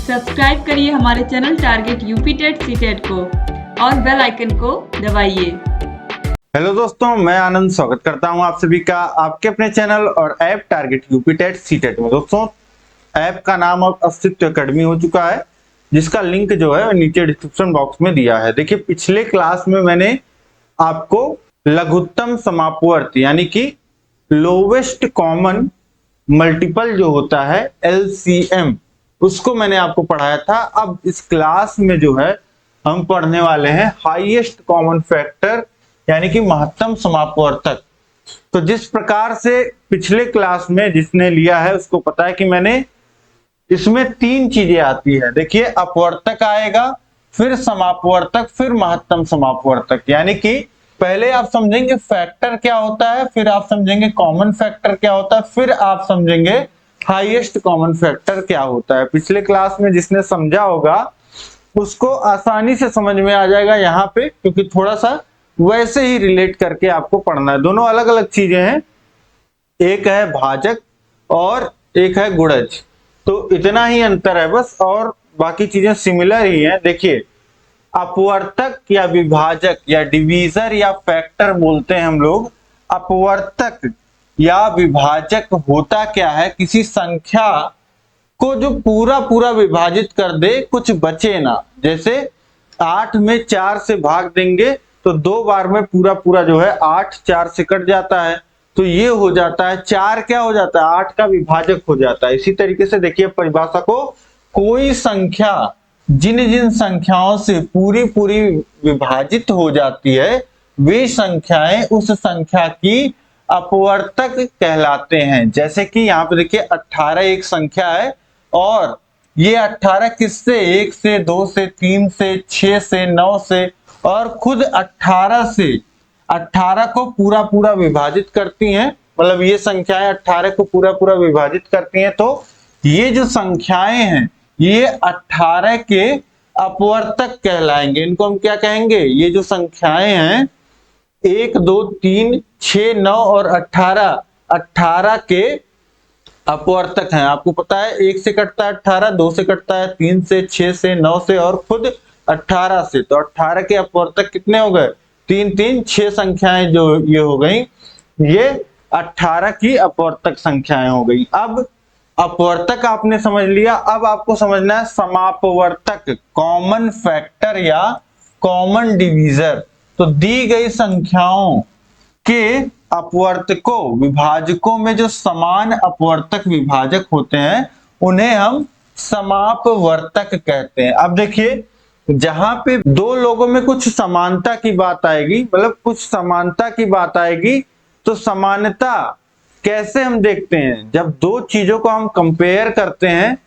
Subscribe करिए हमारे channel target UP TET CTET को और बेल आइकन को दबाइए। हेलो दोस्तों, मैं आनंद स्वागत करता हूं आप सभी का आपके अपने चैनल और app target UP TET CTET में। दोस्तों, ऐप का नाम अब अस्तित्व एकेडमी हो चुका है, जिसका लिंक जो है नीचे डिस्क्रिप्शन बॉक्स में दिया है। देखिए, पिछले क्लास में मैंने आपको लघुत्तम समापवर्त यानी कि लोवेस्ट कॉमन मल्टीपल जो होता है LCM, उसको मैंने आपको पढ़ाया था। अब इस क्लास में जो है हम पढ़ने वाले हैं हाईएस्ट कॉमन फैक्टर यानी कि महत्तम समापवर्तक। तो जिस प्रकार से पिछले क्लास में जिसने लिया है उसको पता है कि मैंने इसमें तीन चीजें आती है। देखिए, अपवर्तक आएगा, फिर समापवर्तक, फिर महत्तम समापवर्तक। यानी कि पहले आप समझेंगे फैक्टर क्या होता है, फिर आप समझेंगे कॉमन फैक्टर क्या होता है, फिर आप समझेंगे हाईएस्ट कॉमन फैक्टर क्या होता है। पिछले क्लास में जिसने समझा होगा उसको आसानी से समझ में आ जाएगा यहाँ पे, क्योंकि थोड़ा सा वैसे ही रिलेट करके आपको पढ़ना है। दोनों अलग अलग चीजें हैं, एक है भाजक और एक है गुणज, तो इतना ही अंतर है बस, और बाकी चीजें सिमिलर ही हैं। देखिए, अपवर्तक या विभाजक या डिवीजर या फैक्टर बोलते हैं हम लोग। अपवर्तक या विभाजक होता क्या है, किसी संख्या को जो पूरा पूरा विभाजित कर दे, कुछ बचे ना। जैसे 8 में 4 से भाग देंगे तो 2 बार में पूरा पूरा जो है 8 4 से कट जाता है, तो ये हो जाता है 4 क्या हो जाता है, 8 का विभाजक हो जाता है। इसी तरीके से देखिए परिभाषा को, कोई संख्या जिन जिन संख्याओं से पूरी पूरी विभाजित हो जाती है वे संख्याएं उस संख्या की अपवर्तक कहलाते हैं। जैसे कि यहाँ पे देखिए 18 एक संख्या है, और ये 18 किससे, 1 से 2 से 3 से 6 से 9 से, और खुद 18 से 18 को पूरा पूरा विभाजित करती हैं। मतलब ये संख्याएं 18 को पूरा पूरा विभाजित करती हैं। तो ये जो संख्याएं हैं ये 18 के अपवर्तक कहलाएंगे। इनको हम क्या कहेंगे, ये जो संख्याएं हैं 1 2 3 6 9 और 18 के अपवर्तक हैं। आपको पता है 1 से कटता है 18, 2 से कटता है 3 से, 6 से, 9 से और खुद 18 से। तो 18 के अपवर्तक कितने हो गए, 3 3 6 संख्याएं जो ये हो गई, ये 18 की अपवर्तक संख्याएं हो गई। अब अपवर्तक आपने समझ लिया, अब आपको समझना है समापवर्तक, कॉमन फैक्टर या कॉमन डिवीजर। तो दी गई संख्याओं के अपवर्तकों, विभाजकों में जो समान अपवर्तक विभाजक होते हैं उन्हें हम समापवर्तक कहते हैं। अब देखिए, जहां पे दो लोगों में कुछ समानता की बात आएगी, मतलब कुछ समानता की बात आएगी, तो समानता कैसे हम देखते हैं, जब दो चीजों को हम कंपेयर करते हैं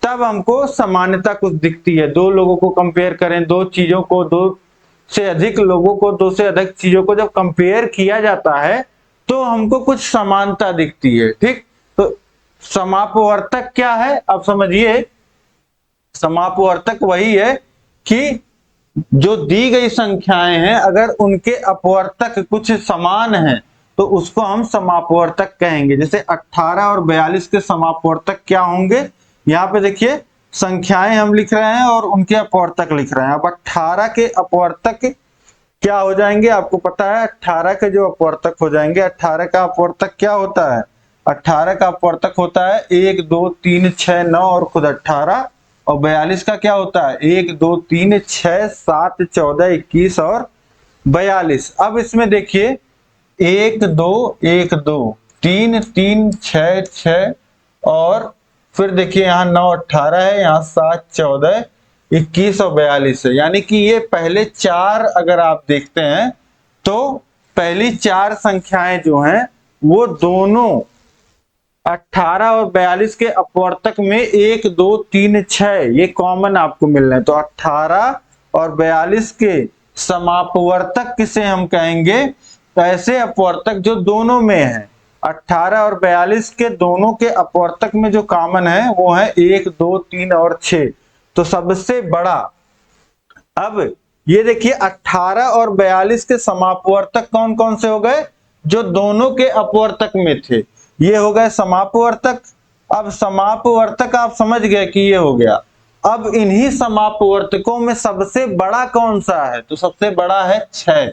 तब हमको समानता कुछ दिखती है। दो लोगों को कंपेयर करें, दो चीजों को, दो से अधिक लोगों को, दो से अधिक चीजों को जब कंपेयर किया जाता है तो हमको कुछ समानता दिखती है। ठीक, तो समापवर्तक क्या है, अब समझिए। समापवर्तक वही है कि जो दी गई संख्याएं हैं अगर उनके अपवर्तक कुछ समान हैं तो उसको हम समापवर्तक कहेंगे। जैसे 18 और 42 के समापवर्तक क्या होंगे, यहाँ पे देखिए संख्याएं हम लिख रहे हैं और उनके अपवर्तक लिख रहे हैं। अब 18 के अपवर्तक क्या हो जाएंगे, आपको पता है 18 के जो अपवर्तक हो जाएंगे, 18 का अपवर्तक क्या होता है, 18 का अपवर्तक होता है 1 2 3 6 9 और खुद 18, और 42 का क्या होता है 1 2 3 6 7 14 21 और 42। अब इसमें देखिए 1 2 1 2 3 3 6 6 और फिर देखिए यहाँ 9 18 है, यहाँ 7 14 21 और 42 है। यानी कि ये पहले चार अगर आप देखते हैं तो पहली चार संख्याएं जो हैं वो दोनों 18 और 42 के अपवर्तक में 1 2 3 6 ये कॉमन आपको मिल रहे हैं। तो 18 और 42 के समापवर्तक किसे हम कहेंगे, ऐसे अपवर्तक जो दोनों में है। 18 और 42 के दोनों के अपवर्तक में जो कॉमन है वो है 1 2 3 और 6, तो सबसे बड़ा। अब ये देखिए 18 और 42 के समापवर्तक कौन कौन से हो गए, जो दोनों के अपवर्तक में थे, ये हो गए समापवर्तक। अब समापवर्तक आप समझ गए कि ये हो गया। अब इन्हीं समापवर्तकों में सबसे बड़ा कौन सा है? तो सबसे बड़ा है 6।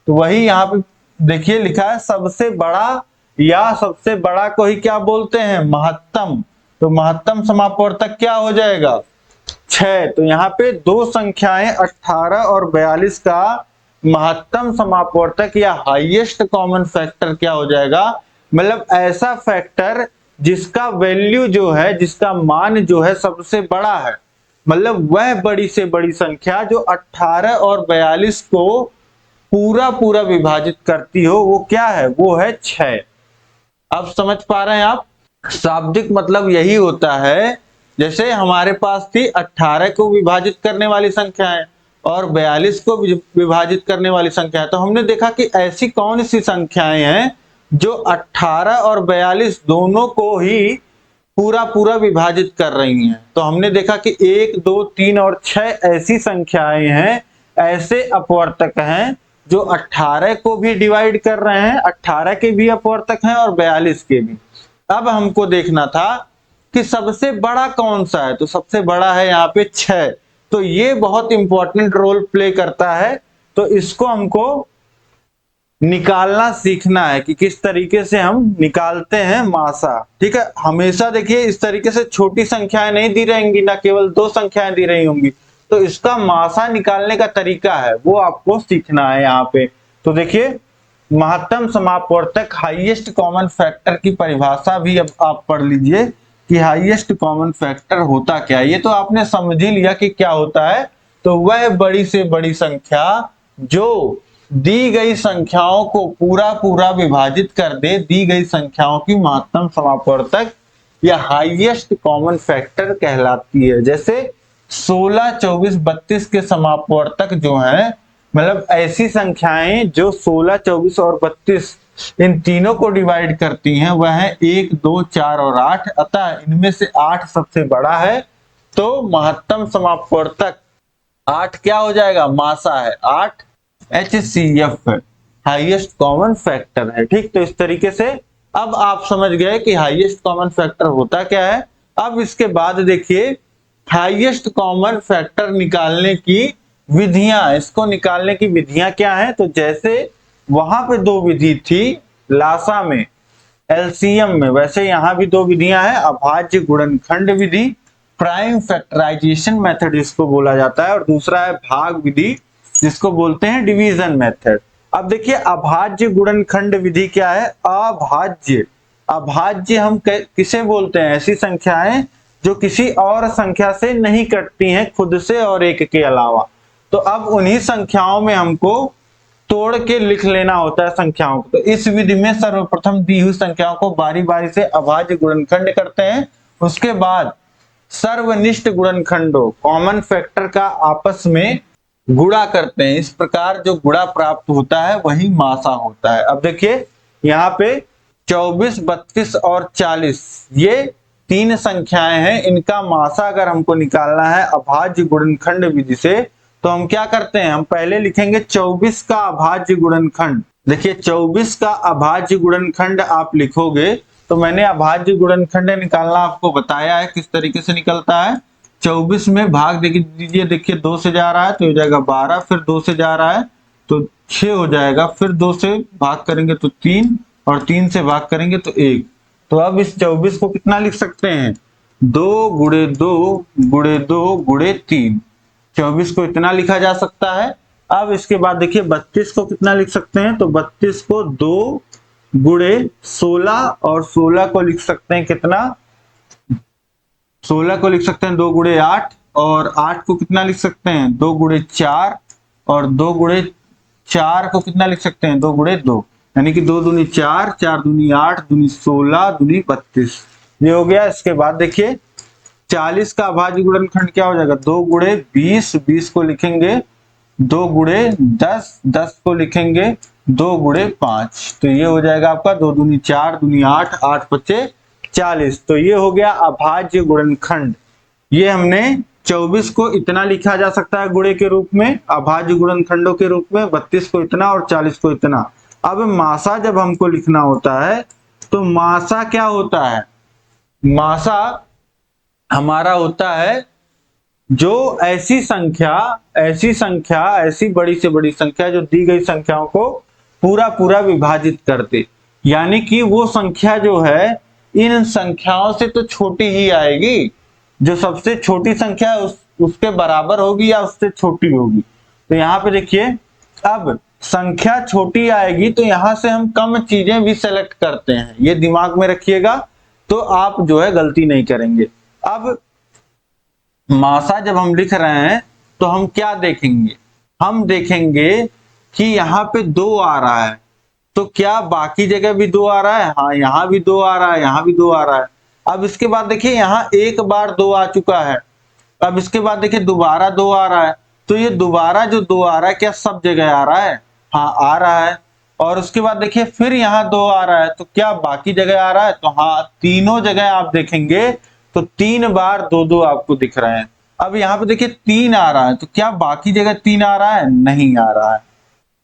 तो वही यहाँ पे देखिए लिखा है सबसे बड़ा, या सबसे बड़ा को ही क्या बोलते हैं? महत्तम। तो महत्तम समापवर्तक क्या हो जाएगा? 6। तो यहाँ पे दो संख्याएं 18 और 42 का महत्तम समापवर्तक या हाईएस्ट कॉमन फैक्टर क्या हो जाएगा? मतलब ऐसा फैक्टर जिसका वैल्यू जो है, जिसका मान जो है सबसे बड़ा है, मतलब वह बड़ी से बड़ी संख्या जो 18 और 42 को पूरा पूरा विभाजित करती हो, वो क्या है? वो है 6। अब समझ पा रहे हैं आप? शाब्दिक मतलब यही होता है, जैसे हमारे पास थी 18 को विभाजित करने वाली संख्याएं और 42 को विभाजित करने वाली संख्या। तो हमने देखा कि ऐसी कौन सी संख्याएं हैं जो 18 और 42 दोनों को ही पूरा पूरा विभाजित कर रही हैं। तो हमने देखा कि 1, 2, 3 और 6 ऐसी संख्याएं हैं, ऐसे अपवर्तक हैं जो 18 को भी डिवाइड कर रहे हैं, 18 के भी अपवर्तक हैं और 42 के भी। अब हमको देखना था कि सबसे बड़ा कौन सा है, तो सबसे बड़ा है यहाँ पे 6। तो ये बहुत इंपॉर्टेंट रोल प्ले करता है। तो इसको हमको निकालना सीखना है कि किस तरीके से हम निकालते हैं मासा। ठीक है, हमेशा देखिए इस तरीके से छोटी संख्याएं नहीं दी रहेंगी, ना केवल दो संख्याएं दी रही होंगी। तो इसका मासा निकालने का तरीका है वो आपको सीखना है यहाँ पे। तो देखिए महत्तम समापवर्तक हाईएस्ट कॉमन फैक्टर की परिभाषा भी अब आप पढ़ लीजिए कि हाईएस्ट कॉमन फैक्टर होता क्या है। ये तो आपने समझ ही लिया कि क्या होता है। तो वह बड़ी से बड़ी संख्या जो दी गई संख्याओं को पूरा पूरा विभाजित कर दे, दी गई संख्याओं की महत्तम समापवर्तक या हाईएस्ट कॉमन फैक्टर कहलाती है। जैसे 16, 24, 32 के समापवर्तक जो हैं, मतलब ऐसी संख्याएं जो 16, 24 और 32 इन तीनों को डिवाइड करती हैं, वह है 1, 2, 4 और 8। अतः इनमें से 8 सबसे बड़ा है। तो महत्तम समापवर्तक 8 क्या हो जाएगा? मासा है। 8 HCF है, हाईएस्ट कॉमन फैक्टर है। ठीक, तो इस तरीके से अब आप समझ गए कि हाईएस्ट कॉमन फैक्टर होता क्या है। अब इसके बाद देखिए हाईएस्ट कॉमन फैक्टर निकालने की विधियां, इसको निकालने की विधियां क्या है। तो जैसे वहां पे दो विधि थी लासा में, एलसीएम में, वैसे यहां भी दो विधियां हैं। अभाज्य गुणनखंड विधि, प्राइम फैक्टराइजेशन मेथड जिसको बोला जाता है, और दूसरा है भाग विधि जिसको बोलते हैं डिवीजन मेथड। अब देखिए अभाज्य गुणनखंड विधि क्या है? अभाज्य, अभाज्य हम किसे बोलते हैं? ऐसी संख्याएं जो किसी और संख्या से नहीं कटती हैं, खुद से और एक के अलावा। तो अब उन्हीं संख्याओं में हमको तोड़ के लिख लेना होता है संख्याओं को। तो इस विधि में सर्वप्रथम दी हुई संख्याओं को बारी बारी से अभाज्य गुणनखंड करते हैं, उसके बाद सर्वनिष्ठ गुणनखंडों कॉमन फैक्टर का आपस में गुणा करते हैं। इस प्रकार जो गुणा प्राप्त होता है वही मासा होता है। अब देखिए यहाँ पे 24, 32 और 40 ये तीन संख्याएं हैं, इनका मासा अगर हमको निकालना है अभाज्य गुणनखंड विधि से, तो हम क्या करते हैं? हम पहले लिखेंगे 24 का अभाज्य गुणनखंड। देखिए 24 का अभाज्य गुणनखंड आप लिखोगे तो मैंने अभाज्य गुणनखंड निकालना आपको बताया है किस तरीके से निकलता है। 24 में भाग दीजिए, देखिए 2 से जा रहा है तो हो जाएगा 12, फिर 2 से जा रहा है तो 6 हो जाएगा, फिर 2 से भाग करेंगे तो 3 और 3 से भाग करेंगे तो 1। तो अब इस 24 को कितना लिख सकते हैं? 2 गुणे 2 गुणे 2 गुणे 3। 24 को इतना लिखा जा सकता है। अब इसके बाद देखिए 32 को कितना लिख सकते हैं? तो 32 को 2 गुणे 16 और 16 को लिख सकते हैं कितना? 16 को लिख सकते हैं 2 गुणे 8 और 8 को कितना लिख सकते हैं? 2 गुणे 4 और 2 गुणे 4 को कितना लिख सकते हैं? 2 गुणे 2, यानी कि 2 दूनी 4, 4 दूनी 8, दूनी 16, दूनी 32। ये हो गया। इसके बाद देखिए 40 का अभाज्य गुणनखंड क्या हो जाएगा? 2 गुणे 20, 20 को लिखेंगे 2 गुणे 10, 10 को लिखेंगे 2 गुणे 5। तो ये हो जाएगा आपका 2 दूनी 4, दूनी 8, 8 पचे 40। तो ये हो गया अभाज्य गुणनखंड। ये हमने 24 को इतना लिखा जा सकता है गुणे के रूप में, अभाज्य गुणनखंडों के रूप में, 32 को इतना और 40 को इतना। अब मासा जब हमको लिखना होता है तो मासा क्या होता है? मासा हमारा होता है जो ऐसी बड़ी से बड़ी संख्या जो दी गई संख्याओं को पूरा पूरा विभाजित करते, यानी कि वो संख्या जो है इन संख्याओं से तो छोटी ही आएगी, जो सबसे छोटी संख्या है उसके बराबर होगी या उससे छोटी होगी। तो यहाँ पे देखिए, अब संख्या छोटी आएगी तो यहां से हम कम चीजें भी सेलेक्ट करते हैं, ये दिमाग में रखिएगा, तो आप जो है गलती नहीं करेंगे। अब मासा जब हम लिख रहे हैं तो हम क्या देखेंगे, हम देखेंगे कि यहाँ पे 2 आ रहा है, तो क्या बाकी जगह भी 2 आ रहा है? हाँ, यहाँ भी 2 आ रहा है, यहाँ भी 2 आ रहा है। अब इसके बाद देखिए यहाँ एक बार 2 आ चुका है, अब इसके बाद देखिए दोबारा 2 आ रहा है, तो ये दोबारा जो 2 आ रहा है क्या सब जगह आ रहा है? हाँ, आ रहा है। और उसके बाद देखिए फिर यहाँ 2 आ रहा है, तो क्या बाकी जगह आ रहा है? तो हाँ, तीनों जगह आप देखेंगे तो 3 बार 2-2 आपको दिख रहे हैं। अब यहाँ पे देखिए 3 आ रहा है, तो क्या बाकी जगह 3 आ रहा है? नहीं आ रहा है।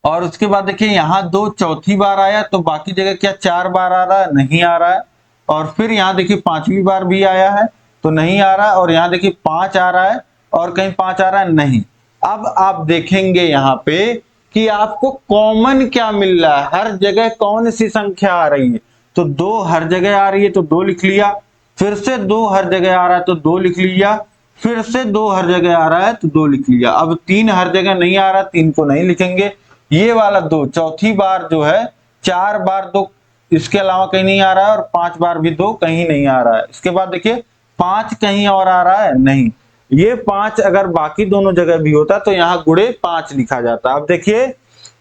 और उसके बाद देखिए यहाँ 2 चौथी बार आया, तो बाकी जगह क्या 4 बार आ रहा है? नहीं आ रहा है। और फिर यहाँ देखिए 5वीं बार भी आया है तो नहीं आ रहा है, और यहाँ देखिए 5 आ रहा है और कहीं 5 आ रहा है? नहीं। अब आप देखेंगे यहाँ पे कि आपको कॉमन क्या मिल रहा है, हर जगह कौन सी संख्या आ रही है। तो 2 हर जगह आ रही है तो 2 लिख लिया, फिर से 2 हर जगह आ रहा है तो 2 लिख लिया, फिर से 2 हर जगह आ रहा है तो 2 लिख लिया। अब 3 हर जगह नहीं आ रहा, 3 को नहीं लिखेंगे। ये वाला 2 चौथी बार जो है, 4 बार 2 इसके अलावा कहीं नहीं आ रहा है, और 5 बार भी 2 कहीं नहीं आ रहा है। इसके बाद देखिए 5 कहीं और आ रहा है? नहीं। ये 5 अगर बाकी दोनों जगह भी होता तो यहाँ गुणे 5 लिखा जाता। अब देखिए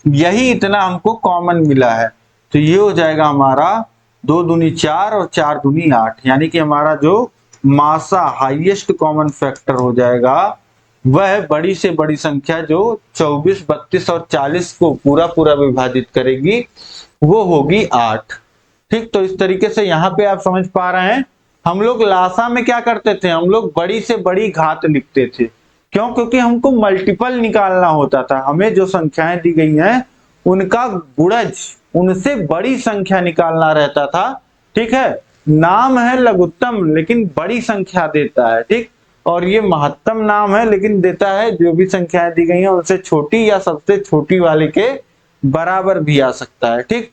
यही इतना हमको कॉमन मिला है, तो ये हो जाएगा हमारा 2 दूनी 4 और 4 दूनी 8, यानी कि हमारा जो मासा हाईएस्ट कॉमन फैक्टर हो जाएगा वह बड़ी से बड़ी संख्या जो 24, 32 और 40 को पूरा पूरा विभाजित करेगी वो होगी 8। ठीक, तो इस तरीके से यहाँ पे आप समझ पा रहे हैं। हम लोग लासा में क्या करते थे, हम लोग बड़ी से बड़ी घात लिखते थे। क्यों? क्योंकि हमको मल्टीपल निकालना होता था, हमें जो संख्याएं दी गई हैं उनका गुणज, उनसे बड़ी संख्या निकालना रहता था। ठीक है, नाम है लघुत्तम लेकिन बड़ी संख्या देता है। ठीक, और ये महत्तम नाम है लेकिन देता है जो भी संख्याएं दी गई हैं उनसे छोटी या सबसे छोटी वाले के बराबर भी आ सकता है। ठीक,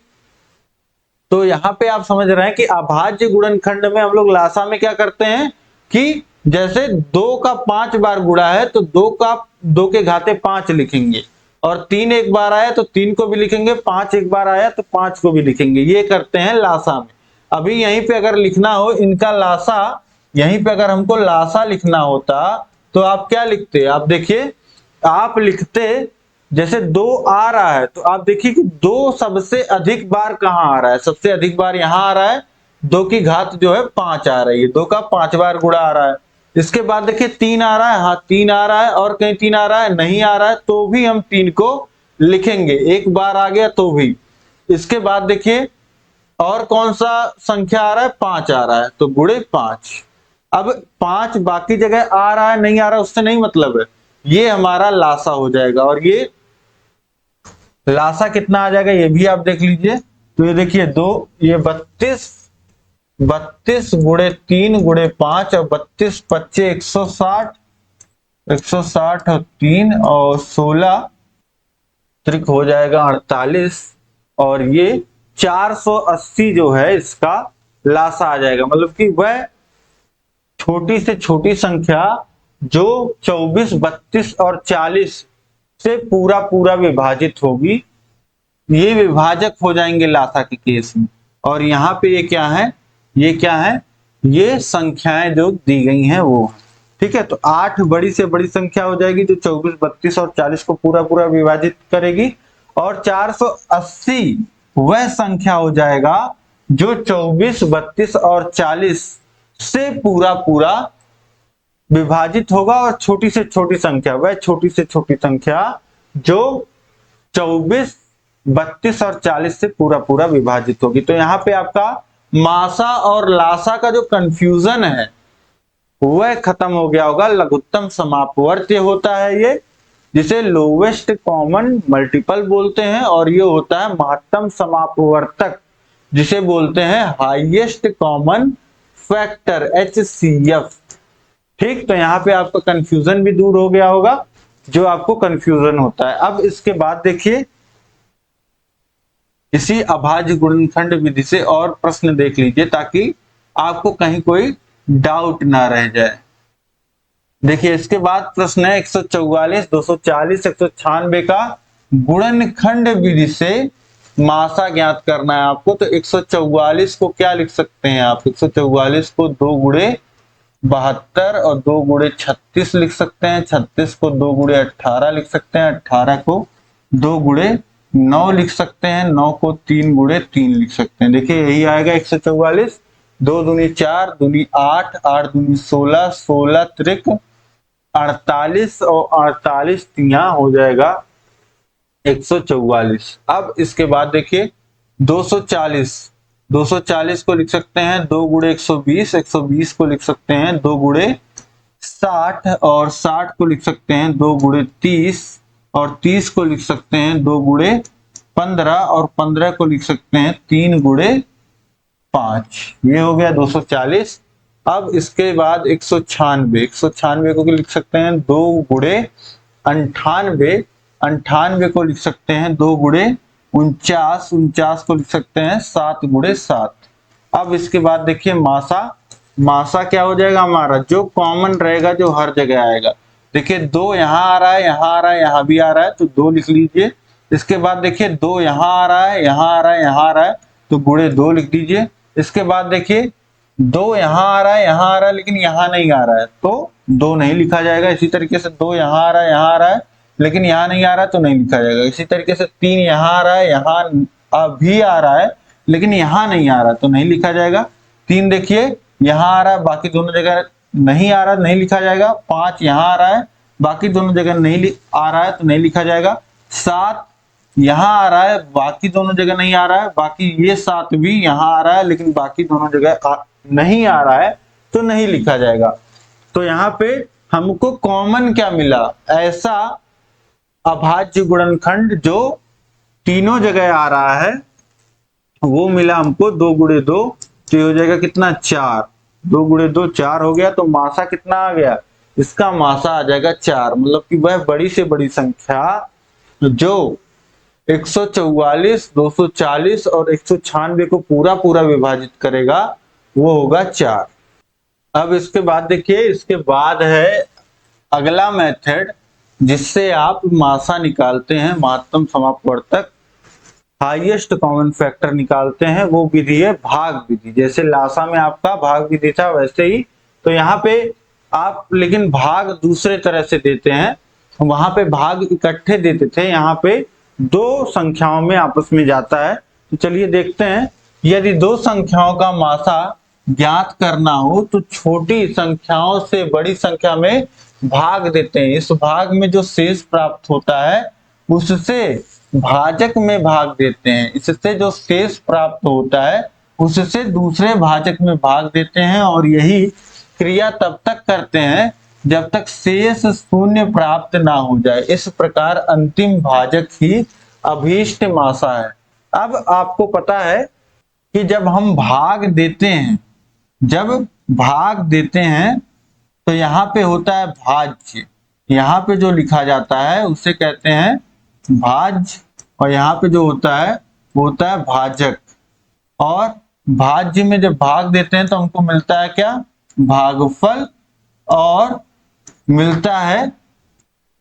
तो यहाँ पे आप समझ रहे हैं कि अभाज्य गुणनखंड में हम लोग लासा में क्या करते हैं कि जैसे 2 का 5 बार गुणा है तो 2 के घाते 5 लिखेंगे, और 3 एक बार आया तो 3 को भी लिखेंगे, 5 एक बार आया तो 5 को भी लिखेंगे। ये करते हैं लासा में। अभी यहीं पे अगर लिखना हो इनका लासा, यहीं पे अगर हमको लासा लिखना होता तो आप क्या लिखते? आप देखिए, आप लिखते जैसे 2 आ रहा है तो आप देखिए कि 2 सबसे अधिक बार कहां आ रहा है, सबसे अधिक बार यहां आ रहा है, 2 की घात जो है 5 आ रही है, 2 का 5 बार गुणा आ रहा है। इसके बाद देखिए 3 आ रहा है, हाँ 3 आ रहा है, और कहीं 3 आ रहा है? नहीं आ रहा है, तो भी हम 3 को लिखेंगे, एक बार आ गया तो भी। इसके बाद देखिए और कौन सा संख्या आ रहा है? 5 आ रहा है, तो गुणे 5। अब 5 बाकी जगह आ रहा है नहीं आ रहा है उससे नहीं मतलब है, ये हमारा लासा हो जाएगा। और ये लासा कितना आ जाएगा ये भी आप देख लीजिए। तो ये देखिए 2, ये 32 गुणे 3 गुणे 5, और 32 पच्चे 160, 160 और 3 और 16 त्रिक हो जाएगा 48, और ये 480 जो है इसका लासा आ जाएगा। मतलब कि वह छोटी से छोटी संख्या जो 24, 32 और 40 से पूरा पूरा विभाजित होगी, ये विभाजक हो जाएंगे लासा के केस में। और यहाँ पे ये क्या है, ये क्या है, ये संख्याएं जो दी गई हैं वो। ठीक है, तो 8 बड़ी से बड़ी संख्या हो जाएगी जो 24, 32 और 40 को पूरा पूरा विभाजित करेगी, और 480 वह संख्या हो जाएगा जो 24, 32 और 40 से पूरा पूरा विभाजित होगा। और छोटी से छोटी संख्या, वह छोटी से छोटी संख्या जो 24, 32 और 40 से पूरा पूरा विभाजित होगी। तो यहाँ पे आपका मासा और लासा का जो कंफ्यूजन है वह खत्म हो गया होगा। लघुत्तम समापवर्त्य होता है ये, जिसे लोवेस्ट कॉमन मल्टीपल बोलते हैं, और ये होता है महत्तम समापवर्तक, जिसे बोलते हैं हाईएस्ट कॉमन फैक्टर, HCF। ठीक, तो यहाँ पे आपका कंफ्यूजन भी दूर हो गया होगा, जो आपको कंफ्यूजन होता है। अब इसके बाद देखिए, इसी अभाज्य गुणनखंड विधि से और प्रश्न देख लीजिए ताकि आपको कहीं कोई डाउट ना रह जाए। देखिए इसके बाद प्रश्न है 144, 240, 196 का गुणनखंड विधि से मासा ज्ञात करना है आपको। तो 144 को क्या लिख सकते हैं आप? 144 को 2 गुणे 72 और 2 गुणे 36 लिख सकते हैं। 36 को 2 गुणे 18 लिख सकते हैं। 18 को 2 गुणे 9 लिख सकते हैं। 9 को 3 गुणे 3 लिख सकते हैं। देखिए यही आएगा 144। 2 दूनी 4, दूनी 8, 8 दूनी 16, 16 त्रिक 48 और 48 तिया हो जाएगा 144। अब इसके बाद देखिए 240, 240 को लिख सकते हैं 2 गुणे 120, 120 को लिख सकते हैं 2 गुणे 60 और 60 को लिख सकते हैं 2 गुणे 30 और 30 को लिख सकते हैं 2 गुणे 15 और 15 को लिख सकते हैं 3 गुणे 5। ये हो गया 240। अब इसके बाद 196, 196 को लिख सकते हैं 2 गुणे 98, 98 को लिख सकते हैं 2 गुणे 49, 49 को लिख सकते हैं 7 गुणे 7। अब इसके बाद देखिए मासा, मासा क्या हो जाएगा हमारा? जो कॉमन रहेगा, जो हर जगह आएगा। देखिए 2 यहाँ आ रहा है, यहाँ आ रहा है, यहाँ भी आ रहा है, तो 2 लिख लीजिए। इसके बाद देखिए 2 यहाँ आ रहा है, यहाँ आ रहा है, यहाँ आ रहा है, तो गुणे 2 लिख दीजिए। इसके बाद देखिए 2 यहाँ आ रहा है, यहाँ आ रहा है, लेकिन यहाँ नहीं आ रहा है, तो 2 नहीं लिखा जाएगा। इसी तरीके से 2 यहाँ आ रहा है, यहाँ आ रहा है, लेकिन यहाँ नहीं आ रहा है, तो नहीं लिखा जाएगा। इसी तरीके से 3 यहाँ आ रहा है, यहाँ अभी आ रहा है, लेकिन यहाँ नहीं आ रहा, तो नहीं लिखा जाएगा। 3 देखिए यहाँ आ रहा है, बाकी दोनों जगह नहीं आ रहा, नहीं लिखा जाएगा। 5 यहाँ आ रहा है, बाकी दोनों जगह नहीं आ रहा है, तो नहीं लिखा जाएगा। 7 यहाँ आ रहा है, बाकी दोनों जगह नहीं आ रहा है, बाकी ये 7 भी यहाँ आ रहा है, लेकिन बाकी दोनों जगह नहीं आ रहा है, तो नहीं लिखा जाएगा। तो यहाँ पे हमको कॉमन क्या मिला? ऐसा अभाज्य गुणनखंड जो तीनों जगह आ रहा है, वो मिला हमको 2 गुणे 2, तो ये हो जाएगा कितना? 4। 2 गुणे 2 4 हो गया। तो मासा कितना आ गया? इसका मासा आ जाएगा 4। मतलब कि वह बड़ी से बड़ी संख्या जो 144, 240 और 196 को पूरा पूरा विभाजित करेगा, वो होगा 4। अब इसके बाद देखिए, इसके बाद है अगला मेथड जिससे आप मासा निकालते हैं, महत्तम समापवर्तक, हाईएस्ट कॉमन फैक्टर निकालते हैं। वो विधि है भाग विधि। जैसे लासा में आपका भाग विधि था, वैसे ही तो यहाँ पे आप लेकिन भाग दूसरे तरह से देते हैं। वहां पे भाग इकट्ठे देते थे, यहाँ पे 2 संख्याओं में आपस में जाता है। तो चलिए देखते हैं। यदि 2 संख्याओं का मासा ज्ञात करना हो तो छोटी संख्याओं से बड़ी संख्या में भाग देते हैं। इस भाग में जो शेष प्राप्त होता है उससे भाजक में भाग देते हैं। इससे जो शेष प्राप्त होता है उससे दूसरे भाजक में भाग देते हैं, और यही क्रिया तब तक करते हैं जब तक शेष शून्य प्राप्त ना हो जाए। इस प्रकार अंतिम भाजक ही अभीष्ट मासा है। अब आपको पता है कि जब हम भाग देते हैं, जब भाग देते हैं तो यहाँ पे होता है भाज्य। यहाँ पे जो लिखा जाता है उसे कहते हैं भाज्य, और यहाँ पे जो होता है वो होता है भाजक। और भाज्य में जब भाग देते हैं तो हमको मिलता है क्या? भागफल। और मिलता है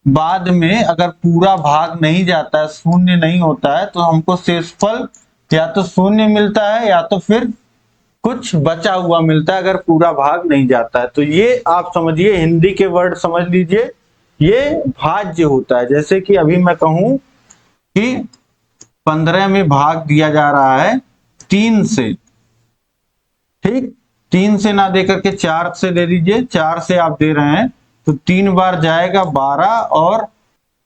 बाद में, अगर पूरा भाग नहीं जाता है, शून्य नहीं होता है, तो हमको शेषफल या तो शून्य मिलता है या तो फिर कुछ बचा हुआ मिलता है, अगर पूरा भाग नहीं जाता है। तो ये आप समझिए, हिंदी के वर्ड समझ लीजिए, ये भाज्य होता है। जैसे कि अभी मैं कहूं कि 15 में भाग दिया जा रहा है 3 से, ठीक, 3 से ना दे करके 4 से दे दीजिए। 4 से आप दे रहे हैं तो 3 बार जाएगा 12, और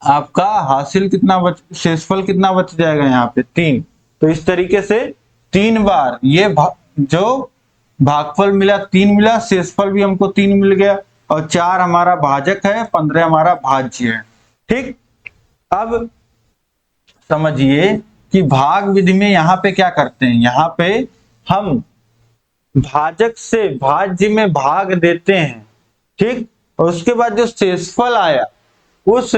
आपका हासिल कितना शेषफल कितना बच जाएगा? यहाँ पे 3। तो इस तरीके से 3 बार ये जो भागफल मिला 3 मिला, शेषफल भी हमको 3 मिल गया, और 4 हमारा भाजक है, 15 हमारा भाज्य है। ठीक, अब समझिए कि भाग विधि में यहाँ पे क्या करते हैं? यहाँ पे हम भाजक से भाज्य में भाग देते हैं, ठीक। और उसके बाद जो शेषफल आया, उस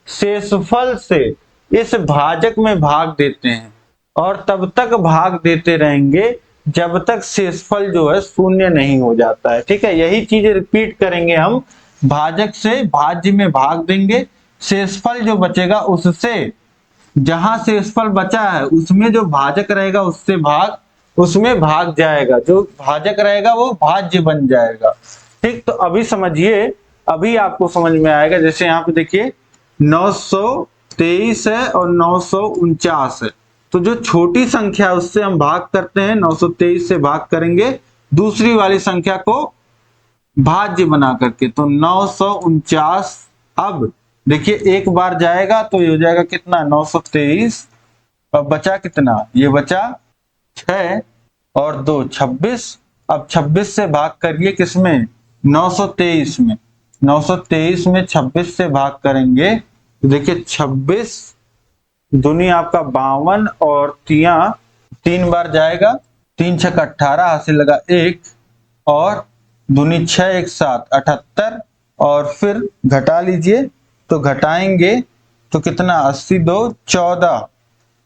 शेषफल से इस भाजक में भाग देते हैं और तब तक भाग देते रहेंगे जब तक शेषफल जो है शून्य नहीं हो जाता है। ठीक है, यही चीज रिपीट करेंगे हम। भाजक से भाज्य में भाग देंगे, शेषफल जो बचेगा उससे, जहां शेषफल बचा है उसमें जो भाजक रहेगा उसमें भाग जाएगा, जो भाजक रहेगा वो भाज्य बन जाएगा। ठीक, तो अभी समझिए, अभी आपको समझ में आएगा। जैसे यहाँ पे देखिए 923 है और 949 है, तो जो छोटी संख्या है उससे हम भाग करते हैं, 923 से भाग करेंगे दूसरी वाली संख्या को भाज्य बना करके, तो 949। अब देखिए एक बार जाएगा तो ये हो जाएगा कितना, 923। अब बचा कितना, ये बचा 6 और 2 26। अब 26 से भाग करिए किसमें, 923 में। 923 में 26 से भाग करेंगे तो देखिए 26 दूनी आपका 52 और तिया 3 बार जाएगा, 3 6 18 हासिल लगा 1 और दूनी 6 1 7 78 और फिर घटा लीजिए, तो घटाएंगे तो कितना 80 2 14,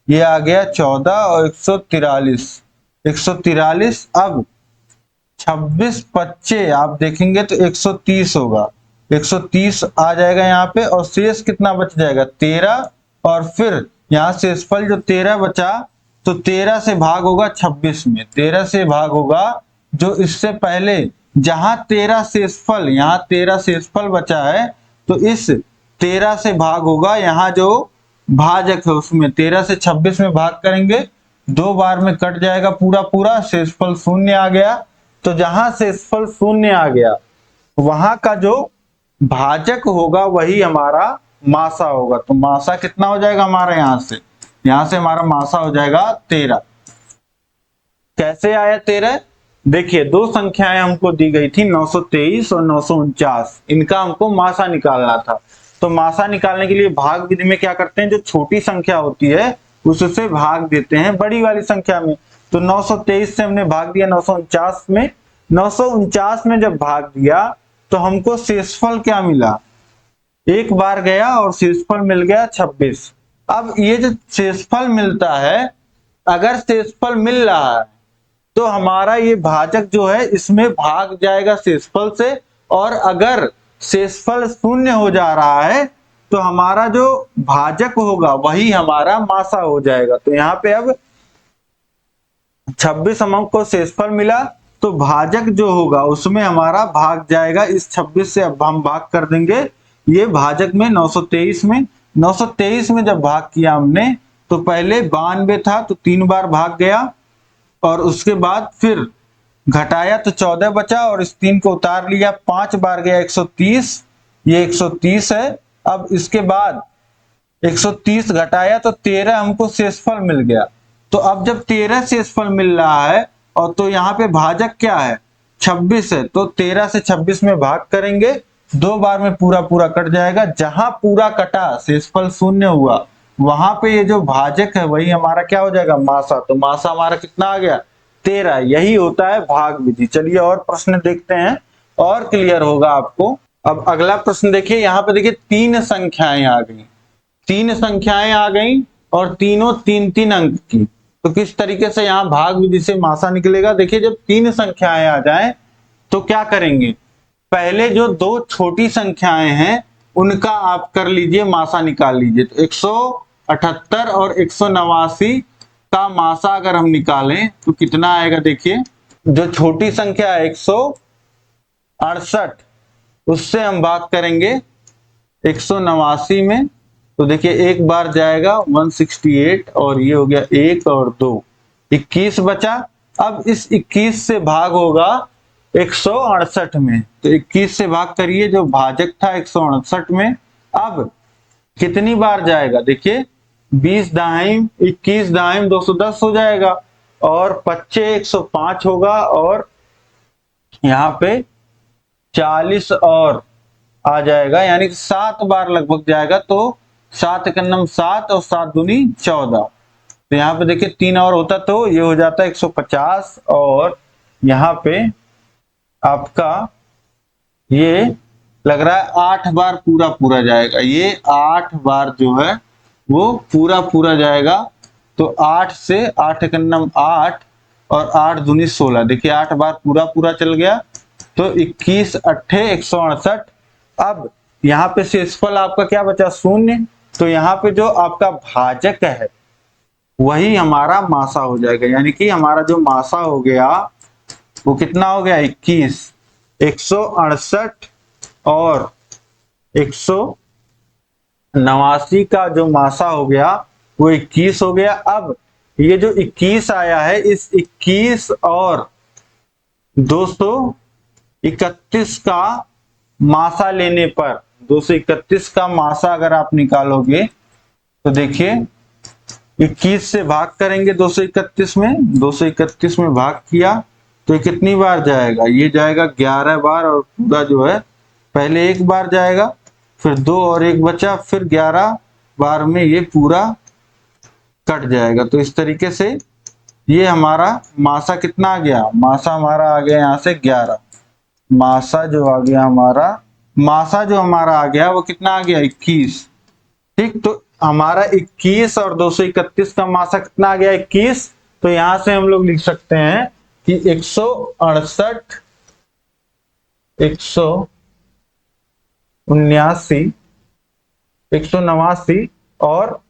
ये आ गया 14 और 143 143। अब 26 25 आप देखेंगे तो 130 होगा, 130 आ जाएगा यहाँ पे और शेष कितना बच जाएगा 13। और फिर यहाँ शेषफल जो 13 बचा, तो 13 से भाग होगा 26 में, 13 से भाग होगा जो इससे पहले, जहां 13 शेषफल, यहाँ 13 शेषफल बचा है तो इस 13 से भाग होगा यहाँ जो भाजक है उसमें, 13 से 26 में भाग करेंगे, 2 बार में कट जाएगा पूरा पूरा, शेषफल शून्य आ गया। तो जहां शेषफल शून्य आ गया वहां का जो भाजक होगा वही हमारा मासा होगा। तो मासा कितना हो जाएगा हमारा, यहां से हमारा मासा हो जाएगा 13। कैसे आया 13, देखिए दो संख्याएं हमको दी गई थी 923 और 949, इनका हमको मासा निकालना था। तो मासा निकालने के लिए भाग विधि में क्या करते हैं, जो छोटी संख्या होती है उससे भाग देते हैं बड़ी वाली संख्या में। तो 923 से हमने भाग दिया 949 में, 949 में जब भाग दिया तो हमको शेषफल क्या मिला, एक बार गया और शेषफल मिल गया 26। अब ये जो शेषफल मिलता है, अगर शेषफल मिल रहा है तो हमारा ये भाजक जो है इसमें भाग जाएगा शेषफल से, और अगर शेषफल शून्य हो जा रहा है तो हमारा जो भाजक होगा वही हमारा मासा हो जाएगा। तो यहाँ पे अब 26 हमको शेषफल मिला, तो भाजक जो होगा उसमें हमारा भाग जाएगा इस 26 से। अब हम भाग कर देंगे ये भाजक में 923 में, 923 में जब भाग किया हमने तो पहले 92 था तो 3 बार भाग गया और उसके बाद फिर घटाया तो 14 बचा और इस 3 को उतार लिया, 5 बार गया 130, ये 130 है। अब इसके बाद 130 घटाया तो 13 हमको शेषफल मिल गया। तो अब जब 13 शेषफल मिल रहा है और तो यहाँ पे भाजक क्या है 26 है, तो 13 से 26 में भाग करेंगे, 2 बार में पूरा पूरा कट जाएगा, जहां पूरा कटा शेषफल शून्य हुआ वहां पे ये जो भाजक है वही हमारा क्या हो जाएगा मासा। तो मासा हमारा कितना आ गया 13। यही होता है भाग विधि। चलिए और प्रश्न देखते हैं और क्लियर होगा आपको। अब अगला प्रश्न देखिए, यहाँ पे देखिए 3 संख्याएं आ गई, 3 संख्याएं आ गई और तीनों 3-3 अंक की। तो किस तरीके से यहाँ भाग विधि से मासा निकलेगा, देखिए जब 3 संख्याएं आ जाएं तो क्या करेंगे, पहले जो 2 छोटी संख्याएं हैं उनका आप कर लीजिए मासा निकाल लीजिए। तो 178 और 189 का मासा अगर हम निकालें तो कितना आएगा, देखिए जो छोटी संख्या है 168 उससे हम भाग करेंगे 189 में, तो देखिए एक बार जाएगा 168 और ये हो गया 1 और 2 21 बचा। अब इस 21 से भाग होगा 168 में, तो 21 से भाग करिए, जो भाजक था 168 में। अब कितनी बार जाएगा, देखिए 20 दाहिम 21 दाहिम 210 हो जाएगा और 25 105 होगा और यहाँ पे 40 और आ जाएगा, यानी कि 7 बार लगभग जाएगा। तो 7 एकम 7 और 7 दूनी 14। तो यहाँ पे देखिए 3 और होता तो ये हो जाता 150 और यहाँ पे आपका ये लग रहा है 8 बार पूरा पूरा जाएगा, ये 8 बार जो है वो पूरा पूरा जाएगा। तो 8 से 8 का नम 8 और 8 दूनी 16, देखिए 8 बार पूरा पूरा चल गया। तो 21 अट्ठे 168। अब यहाँ पे शेषफल आपका क्या बचा, शून्य। तो यहाँ पे जो आपका भाजक है वही हमारा मासा हो जाएगा, यानी कि हमारा जो मासा हो गया वो कितना हो गया, 21। 168 और 189 का जो मासा हो गया वो 21 हो गया। अब ये जो 21 आया है, इस 21 और 231 का मासा लेने पर, 231 का मासा अगर आप निकालोगे तो देखिए 21 से भाग करेंगे 231 में, 231 में भाग किया तो ये कितनी बार जाएगा, ये जाएगा 11 बार। और पूरा जो है पहले एक बार जाएगा, फिर 2 और 1 बचा, फिर 11 बार में ये पूरा कट जाएगा। तो इस तरीके से ये हमारा मासा कितना आ गया, मासा हमारा आ गया यहाँ से 11। मासा जो आ गया हमारा, मासा जो हमारा आ गया वो कितना आ गया, 21। ठीक, तो हमारा 21 और 231 का मासा कितना आ गया, 21। तो यहां से हम लोग लिख सकते हैं कि 168, 179, 189 और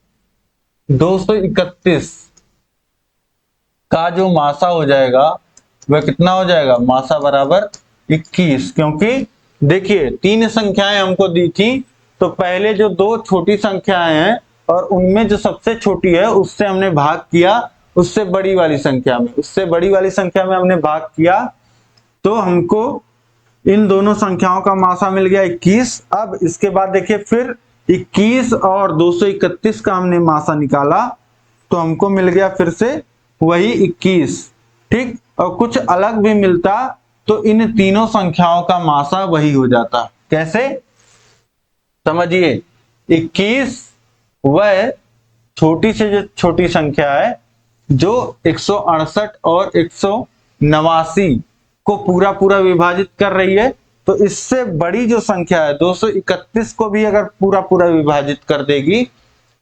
231 का जो मासा हो जाएगा वह कितना हो जाएगा, मासा बराबर 21। क्योंकि देखिए 3 संख्याएं हमको दी थी, तो पहले जो 2 छोटी संख्याएं हैं और उनमें जो सबसे छोटी है उससे हमने भाग किया, उससे बड़ी वाली संख्या में, उससे बड़ी वाली संख्या में हमने भाग किया, तो हमको इन दोनों संख्याओं का मासा मिल गया 21। अब इसके बाद देखिए फिर 21 और 231 का हमने मासा निकाला तो हमको मिल गया फिर से वही 21। ठीक, और कुछ अलग भी मिलता तो इन तीनों संख्याओं का मासा वही हो जाता। कैसे, समझिए 21 वह छोटी से जो छोटी संख्या है जो 168 और 189 को पूरा पूरा विभाजित कर रही है, तो इससे बड़ी जो संख्या है 231 को भी अगर पूरा पूरा विभाजित कर देगी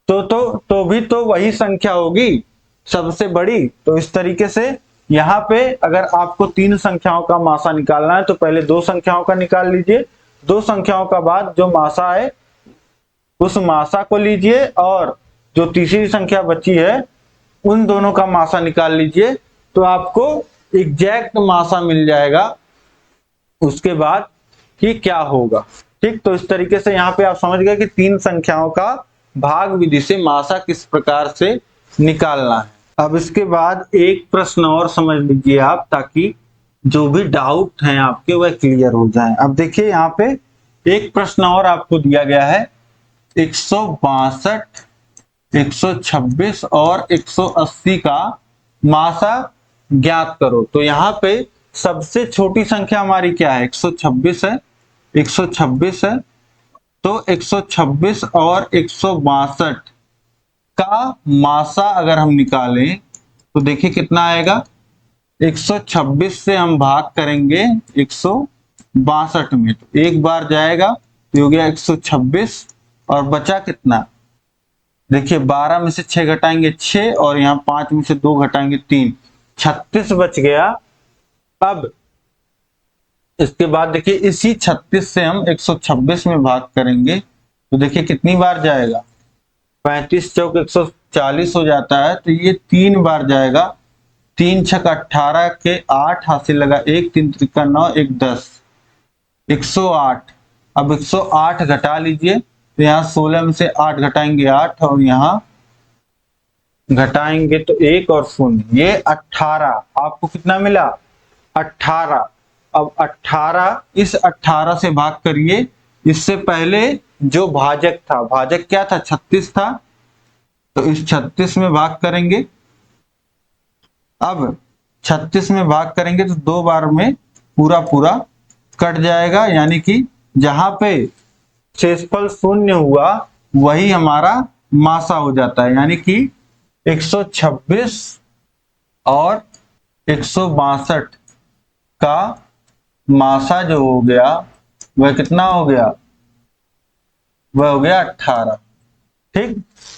तो भी तो वही संख्या होगी सबसे बड़ी। तो इस तरीके से यहाँ पे अगर आपको 3 संख्याओं का मासा निकालना है तो पहले 2 संख्याओं का निकाल लीजिए, 2 संख्याओं का बाद जो मासा है उस मासा को लीजिए और जो तीसरी संख्या बची है उन दोनों का मासा निकाल लीजिए, तो आपको एग्जैक्ट मासा मिल जाएगा उसके बाद कि क्या होगा। ठीक, तो इस तरीके से यहाँ पे आप समझ गए कि 3 संख्याओं का भाग विधि से मासा किस प्रकार से निकालना है। अब इसके बाद एक प्रश्न और समझ लीजिए आप, ताकि जो भी डाउट हैं आपके वह क्लियर हो जाएं। अब देखिए यहाँ पे एक प्रश्न और आपको दिया गया है, 162, 126 और 180 का मासा ज्ञात करो। तो यहाँ पे सबसे छोटी संख्या हमारी क्या है, 126 है, 126 है। तो 126 और 162 का मासा अगर हम निकालें तो देखिए कितना आएगा, 126 से हम भाग करेंगे 162 में, तो एक बार जाएगा तो हो गया 126 और बचा कितना, देखिए 12 में से 6 घटाएंगे 6 और यहाँ 5 में से 2 घटाएंगे 3, 36 बच गया। अब इसके बाद देखिए इसी 36 से हम 126 में भाग करेंगे तो देखिए कितनी बार जाएगा, 35 चौक 140 हो जाता है, तो ये 3 बार जाएगा। 3 छक 18 के 8 हासिल लगा 1, 3 त्रिका 9, 1 10, 108। अब 108 घटा लीजिए, तो यहाँ 16 में से 8 घटाएंगे 8 और यहाँ घटाएंगे तो 1 और 0, ये 18। आपको कितना मिला, 18। अब 18, इस 18 से भाग करिए, इससे पहले जो भाजक था, भाजक क्या था, 36 था, तो इस 36 में भाग करेंगे। अब 36 में भाग करेंगे तो 2 बार में पूरा पूरा कट जाएगा, यानी कि जहां पे शेषफल 0 हुआ वही हमारा मासा हो जाता है, यानी कि 126 और 162 का मासा जो हो गया वह कितना हो गया, वह हो गया 18। ठीक,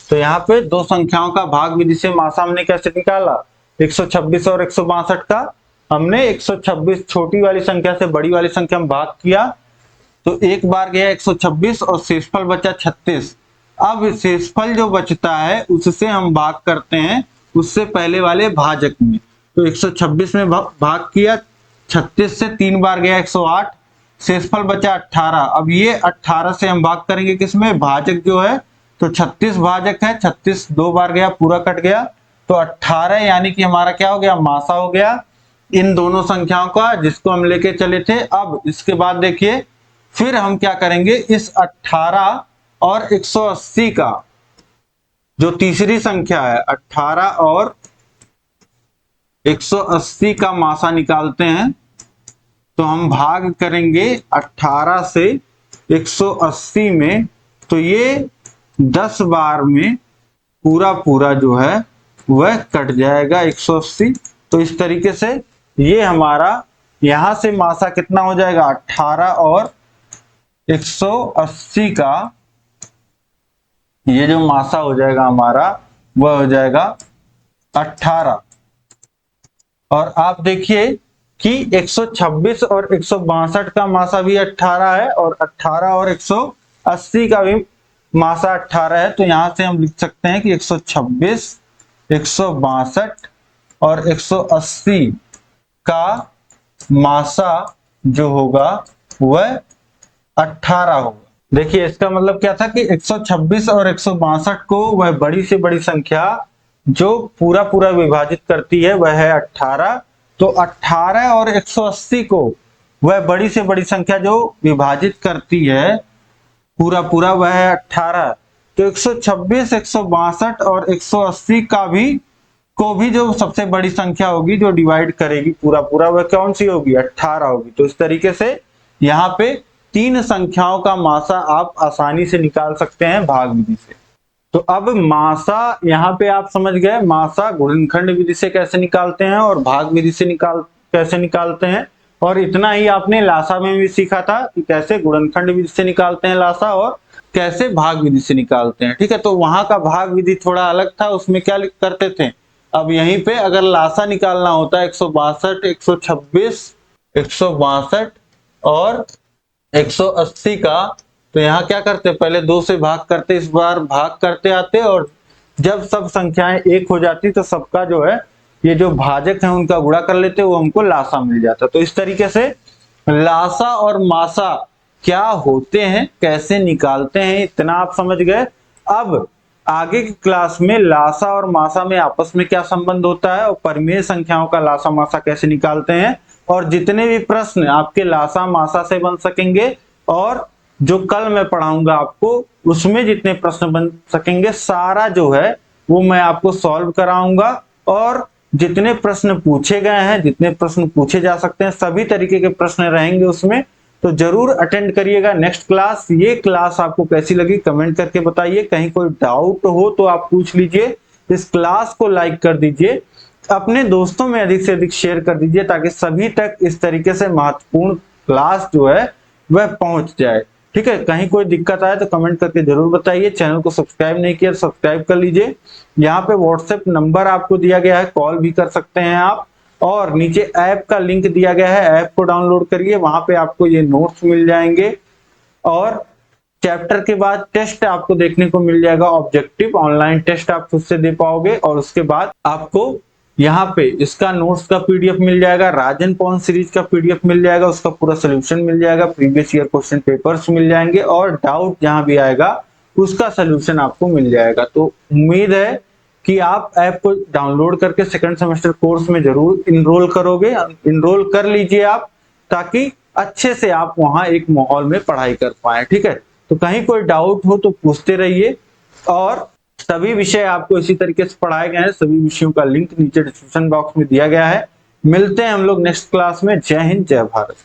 तो यहाँ पे दो संख्याओं का भाग विधि से मासा हमने कैसे निकाला, 126 और 162 का हमने 126 छोटी वाली संख्या से बड़ी वाली संख्या में भाग किया, तो एक बार गया 126 और शेषफल बचा 36। अब शेषफल जो बचता है उससे हम भाग करते हैं उससे पहले वाले भाजक में, तो 126 में भाग किया, 36 से 3 बार गया 108, शेषफल बचा 18। अब ये 18 से हम भाग करेंगे किसमें, भाजक जो है, तो 36 भाजक है, 36 2 बार गया पूरा कट गया, तो 18 यानी कि हमारा क्या हो गया, मासा हो गया इन दोनों संख्याओं का जिसको हम लेके चले थे। अब इसके बाद देखिए फिर हम क्या करेंगे, इस 18 और 180 का जो तीसरी संख्या है 18 और 180 का मासा निकालते हैं, तो हम भाग करेंगे 18 से 180 में, तो ये 10 बार में पूरा जो है वह कट जाएगा 180। तो इस तरीके से ये हमारा यहां से मासा कितना हो जाएगा, 18 और 180 का ये जो मासा हो जाएगा हमारा वह हो जाएगा 18। और आप देखिए कि 126 और 162 का मासा भी 18 है और 18 और 180 का भी मासा 18 है, तो यहां से हम लिख सकते हैं कि 126, 162 और 180 का मासा जो होगा वह 18 होगा। देखिए इसका मतलब क्या था कि 126 और 162 को वह बड़ी से बड़ी संख्या जो पूरा विभाजित करती है वह है 18, तो 18 और 180 को वह बड़ी से बड़ी संख्या जो विभाजित करती है पूरा वह है 18। तो 126, 162 और 180 को भी जो सबसे बड़ी संख्या होगी जो डिवाइड करेगी पूरा वह कौन सी होगी, 18 होगी। तो इस तरीके से यहाँ पे तीन संख्याओं का मासा आप आसानी से निकाल सकते हैं भाग विधि से। तो अब मासा यहाँ पे आप समझ गए, मासा गुणनखंड विधि से कैसे निकालते हैं और भाग विधि से कैसे निकालते हैं, और इतना ही आपने लासा में भी सीखा था कि कैसे गुणनखंड विधि से निकालते हैं लासा और कैसे भाग विधि से निकालते हैं। ठीक है, तो वहां का भाग विधि थोड़ा अलग था, उसमें क्या करते थे। अब यहीं पे अगर लासा निकालना होता है 162, 126, 162 और 180 का, तो यहाँ क्या करते, पहले 2 से भाग करते, इस बार भाग करते आते, और जब सब संख्याएं एक हो जाती तो सबका जो है ये जो भाजक है उनका गुणा कर लेते, वो हमको लासा मिल जाता। तो इस तरीके से लासा और मासा क्या होते हैं, कैसे निकालते हैं, इतना आप समझ गए। अब आगे की क्लास में लासा और मासा में आपस में क्या संबंध होता है और परिमेय संख्याओं का लासा मासा कैसे निकालते हैं, और जितने भी प्रश्न आपके लासा मासा से बन सकेंगे और जो कल मैं पढ़ाऊंगा आपको उसमें जितने प्रश्न बन सकेंगे सारा जो है वो मैं आपको सॉल्व कराऊंगा, और जितने प्रश्न पूछे गए हैं, जितने प्रश्न पूछे जा सकते हैं, सभी तरीके के प्रश्न रहेंगे उसमें। तो जरूर अटेंड करिएगा नेक्स्ट क्लास। ये क्लास आपको कैसी लगी कमेंट करके बताइए, कहीं कोई डाउट हो तो आप पूछ लीजिए। इस क्लास को लाइक कर दीजिए, अपने दोस्तों में अधिक से अधिक शेयर कर दीजिए ताकि सभी तक इस तरीके से महत्वपूर्ण क्लास जो है वह पहुंच जाए। ठीक है, कहीं कोई दिक्कत आए तो कमेंट करके जरूर बताइए। चैनल को सब्सक्राइब नहीं किया तो सब्सक्राइब कर लीजिए। यहाँ पे व्हाट्सएप नंबर आपको दिया गया है, कॉल भी कर सकते हैं आप, और नीचे ऐप का लिंक दिया गया है, ऐप को डाउनलोड करिए, वहां पे आपको ये नोट्स मिल जाएंगे, और चैप्टर के बाद टेस्ट आपको देखने को मिल जाएगा, ऑब्जेक्टिव ऑनलाइन टेस्ट आप खुद से दे पाओगे, और उसके बाद आपको यहाँ पे इसका नोट्स का पीडीएफ मिल जाएगा, राजन पवन सीरीज का पीडीएफ मिल जाएगा, उसका पूरा सोल्यूशन मिल जाएगा, प्रीवियस ईयर क्वेश्चन पेपर्स मिल जाएंगे, और डाउट जहां भी आएगा उसका सोल्यूशन आपको मिल जाएगा। तो उम्मीद है कि आप ऐप को डाउनलोड करके सेकंड सेमेस्टर कोर्स में जरूर इनरोल करोगे, इनरोल कर लीजिए आप, ताकि अच्छे से आप वहां एक माहौल में पढ़ाई कर पाए। ठीक है, तो कहीं कोई डाउट हो तो पूछते रहिए, और सभी विषय आपको इसी तरीके से पढ़ाए गए हैं, सभी विषयों का लिंक नीचे डिस्क्रिप्शन बॉक्स में दिया गया है। मिलते हैं हम लोग नेक्स्ट क्लास में। जय हिंद, जय भारत।